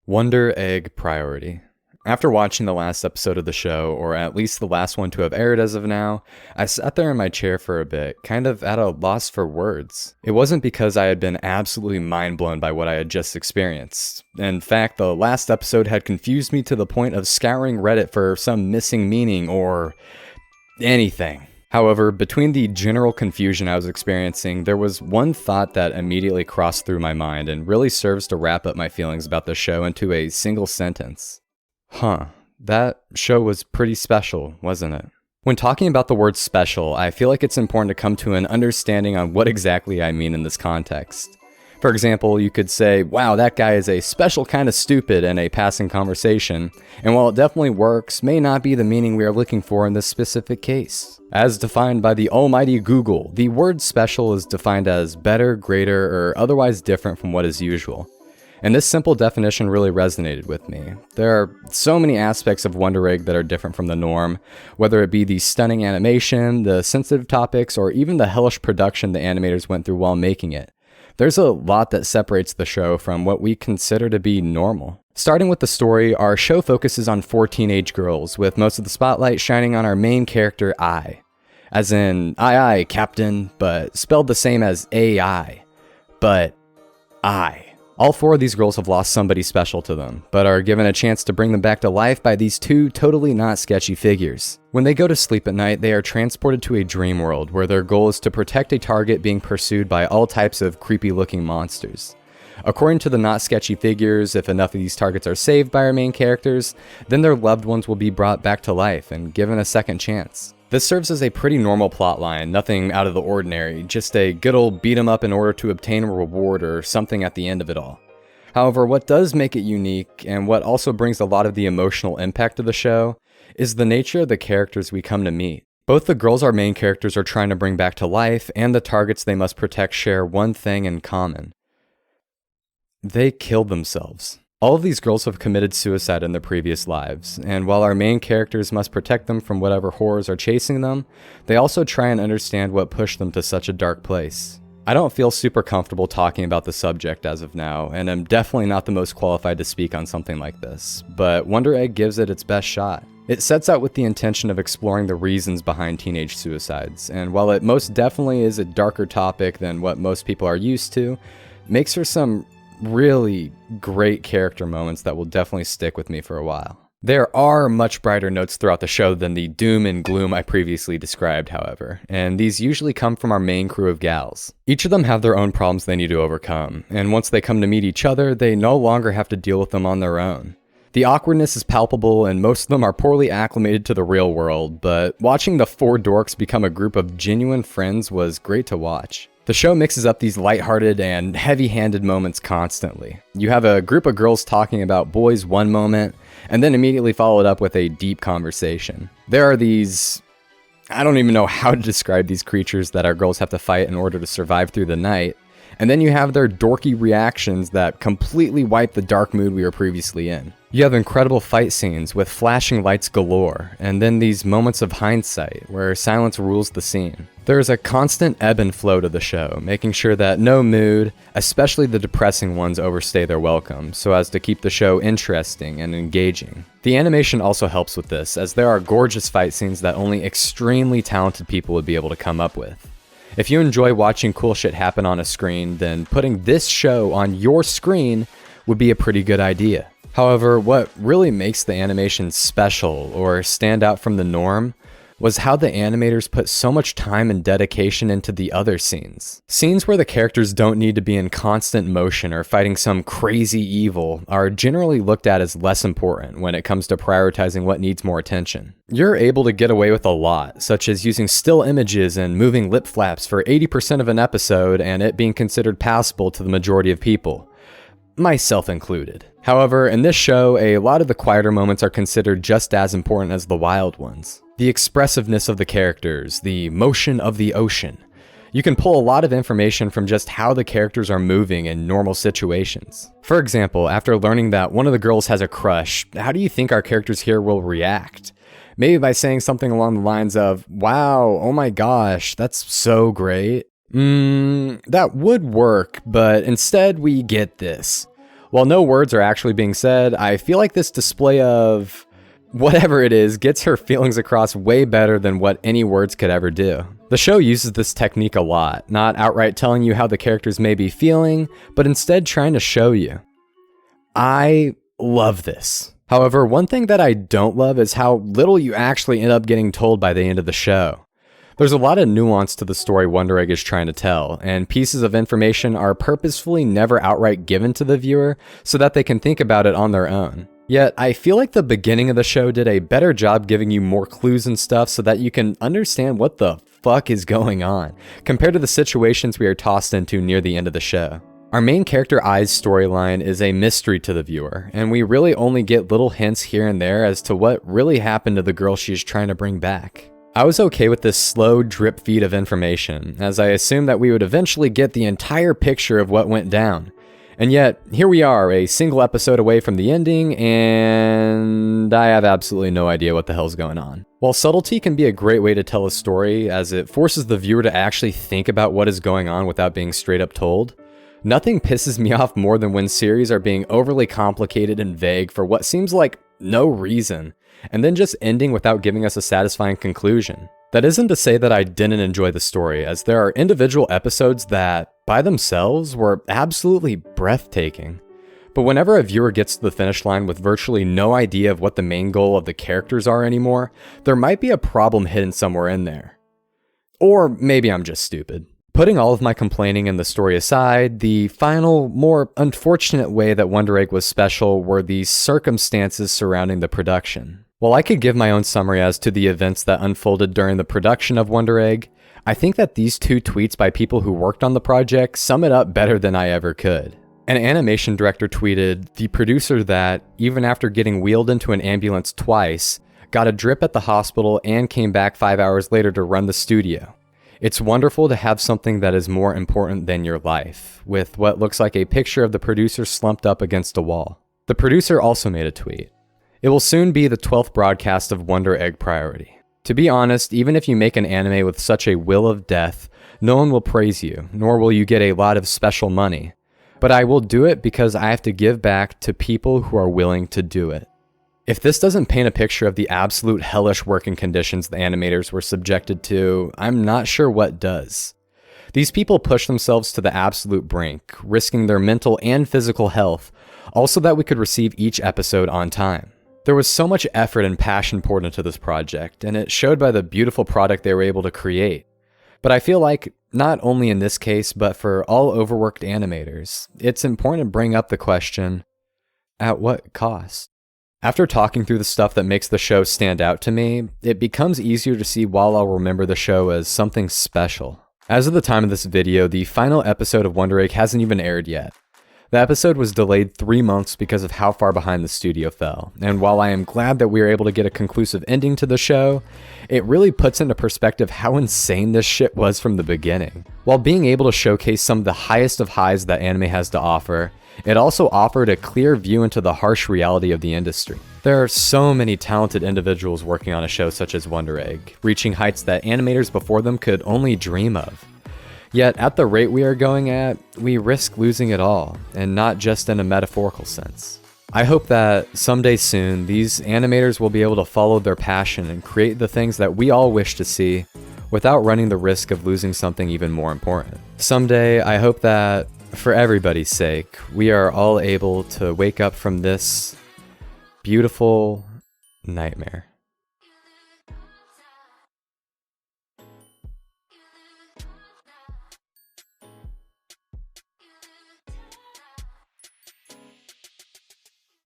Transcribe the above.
Wonder Egg Priority. After watching the last episode of the show, or at least the last one to have aired as of now, I sat there in my chair for a bit, kind of at a loss for words. It wasn't because I had been absolutely mind blown by what I had just experienced. In fact, the last episode had confused me to the point of scouring Reddit for some missing meaning or anything. However, between the general confusion I was experiencing, there was one thought that immediately crossed through my mind and really serves to wrap up my feelings about the show into a single sentence. That show was pretty special, wasn't it? When talking about the word special, I feel like it's important to come to an understanding on what exactly I mean in this context. For example, you could say, wow, that guy is a special kind of stupid in a passing conversation, and while it definitely works, may not be the meaning we are looking for in this specific case. As defined by the almighty Google, the word special is defined as better, greater, or otherwise different from what is usual. And this simple definition really resonated with me. There are so many aspects of Wonder Egg that are different from the norm, whether it be the stunning animation, the sensitive topics, or even the hellish production the animators went through while making it. There's a lot that separates the show from what we consider to be normal. Starting with the story, our show focuses on 4 teenage girls, with most of the spotlight shining on our main character, I. As in, aye, Captain, but spelled the same as AI. But, I. All 4 of these girls have lost somebody special to them, but are given a chance to bring them back to life by these 2 totally not sketchy figures. When they go to sleep at night, they are transported to a dream world where their goal is to protect a target being pursued by all types of creepy-looking monsters. According to the not sketchy figures, if enough of these targets are saved by our main characters, then their loved ones will be brought back to life and given a second chance. This serves as a pretty normal plotline, nothing out of the ordinary, just a good old beat 'em up in order to obtain a reward or something at the end of it all. However, what does make it unique, and what also brings a lot of the emotional impact of the show, is the nature of the characters we come to meet. Both the girls our main characters are trying to bring back to life, and the targets they must protect share one thing in common. They killed themselves. All of these girls have committed suicide in their previous lives, and while our main characters must protect them from whatever horrors are chasing them, they also try and understand what pushed them to such a dark place. I don't feel super comfortable talking about the subject as of now, and I'm definitely not the most qualified to speak on something like this, but Wonder Egg gives it its best shot. It sets out with the intention of exploring the reasons behind teenage suicides, and while it most definitely is a darker topic than what most people are used to, makes for some really great character moments that will definitely stick with me for a while. There are much brighter notes throughout the show than the doom and gloom I previously described, however, and these usually come from our main crew of gals. Each of them have their own problems they need to overcome, and once they come to meet each other, they no longer have to deal with them on their own. The awkwardness is palpable, and most of them are poorly acclimated to the real world, but watching the 4 dorks become a group of genuine friends was great to watch. The show mixes up these lighthearted and heavy-handed moments constantly. You have a group of girls talking about boys one moment, and then immediately follow it up with a deep conversation. There are these... I don't even know how to describe these creatures that our girls have to fight in order to survive through the night. And then you have their dorky reactions that completely wipe the dark mood we were previously in. You have incredible fight scenes with flashing lights galore, and then these moments of hindsight where silence rules the scene. There is a constant ebb and flow to the show, making sure that no mood, especially the depressing ones, overstay their welcome, so as to keep the show interesting and engaging. The animation also helps with this, as there are gorgeous fight scenes that only extremely talented people would be able to come up with. If you enjoy watching cool shit happen on a screen, then putting this show on your screen would be a pretty good idea. However, what really makes the animation special or stand out from the norm was how the animators put so much time and dedication into the other scenes. Scenes where the characters don't need to be in constant motion or fighting some crazy evil are generally looked at as less important when it comes to prioritizing what needs more attention. You're able to get away with a lot, such as using still images and moving lip flaps for 80% of an episode and it being considered passable to the majority of people, myself included. However, in this show, a lot of the quieter moments are considered just as important as the wild ones. The expressiveness of the characters, the motion of the ocean. You can pull a lot of information from just how the characters are moving in normal situations. For example, after learning that one of the girls has a crush, how do you think our characters here will react? Maybe by saying something along the lines of, wow, oh my gosh, that's so great. That would work, but instead we get this. While no words are actually being said, I feel like this display of whatever it is gets her feelings across way better than what any words could ever do. The show uses this technique a lot, not outright telling you how the characters may be feeling, but instead trying to show you. I love this. However, one thing that I don't love is how little you actually end up getting told by the end of the show. There's a lot of nuance to the story Wonder Egg is trying to tell, and pieces of information are purposefully never outright given to the viewer so that they can think about it on their own. Yet, I feel like the beginning of the show did a better job giving you more clues and stuff so that you can understand what the fuck is going on, compared to the situations we are tossed into near the end of the show. Our main character Ai's storyline is a mystery to the viewer, and we really only get little hints here and there as to what really happened to the girl she is trying to bring back. I was okay with this slow drip feed of information, as I assumed that we would eventually get the entire picture of what went down. And yet, here we are, a single episode away from the ending, and I have absolutely no idea what the hell's going on. While subtlety can be a great way to tell a story, as it forces the viewer to actually think about what is going on without being straight up told, nothing pisses me off more than when series are being overly complicated and vague for what seems like no reason, and then just ending without giving us a satisfying conclusion. That isn't to say that I didn't enjoy the story, as there are individual episodes that, by themselves, were absolutely breathtaking. But whenever a viewer gets to the finish line with virtually no idea of what the main goal of the characters are anymore, there might be a problem hidden somewhere in there. Or maybe I'm just stupid. Putting all of my complaining and the story aside, the final, more unfortunate way that Wonder Egg was special were the circumstances surrounding the production. While I could give my own summary as to the events that unfolded during the production of Wonder Egg, I think that these two tweets by people who worked on the project sum it up better than I ever could. An animation director tweeted, "The producer that, even after getting wheeled into an ambulance twice, got a drip at the hospital and came back 5 hours later to run the studio. It's wonderful to have something that is more important than your life," with what looks like a picture of the producer slumped up against a wall. The producer also made a tweet. "It will soon be the 12th broadcast of Wonder Egg Priority. To be honest, even if you make an anime with such a will of death, no one will praise you, nor will you get a lot of special money. But I will do it because I have to give back to people who are willing to do it." If this doesn't paint a picture of the absolute hellish working conditions the animators were subjected to, I'm not sure what does. These people push themselves to the absolute brink, risking their mental and physical health, also that we could receive each episode on time. There was so much effort and passion poured into this project, and it showed by the beautiful product they were able to create. But I feel like, not only in this case, but for all overworked animators, it's important to bring up the question, at what cost? After talking through the stuff that makes the show stand out to me, it becomes easier to see why I'll remember the show as something special. As of the time of this video, the final episode of Wonder Egg hasn't even aired yet. The episode was delayed 3 months because of how far behind the studio fell, and while I am glad that we were able to get a conclusive ending to the show, it really puts into perspective how insane this shit was from the beginning. While being able to showcase some of the highest of highs that anime has to offer, it also offered a clear view into the harsh reality of the industry. There are so many talented individuals working on a show such as Wonder Egg, reaching heights that animators before them could only dream of. Yet, at the rate we are going at, we risk losing it all, and not just in a metaphorical sense. I hope that someday soon, these animators will be able to follow their passion and create the things that we all wish to see, without running the risk of losing something even more important. Someday, I hope that, for everybody's sake, we are all able to wake up from this beautiful nightmare.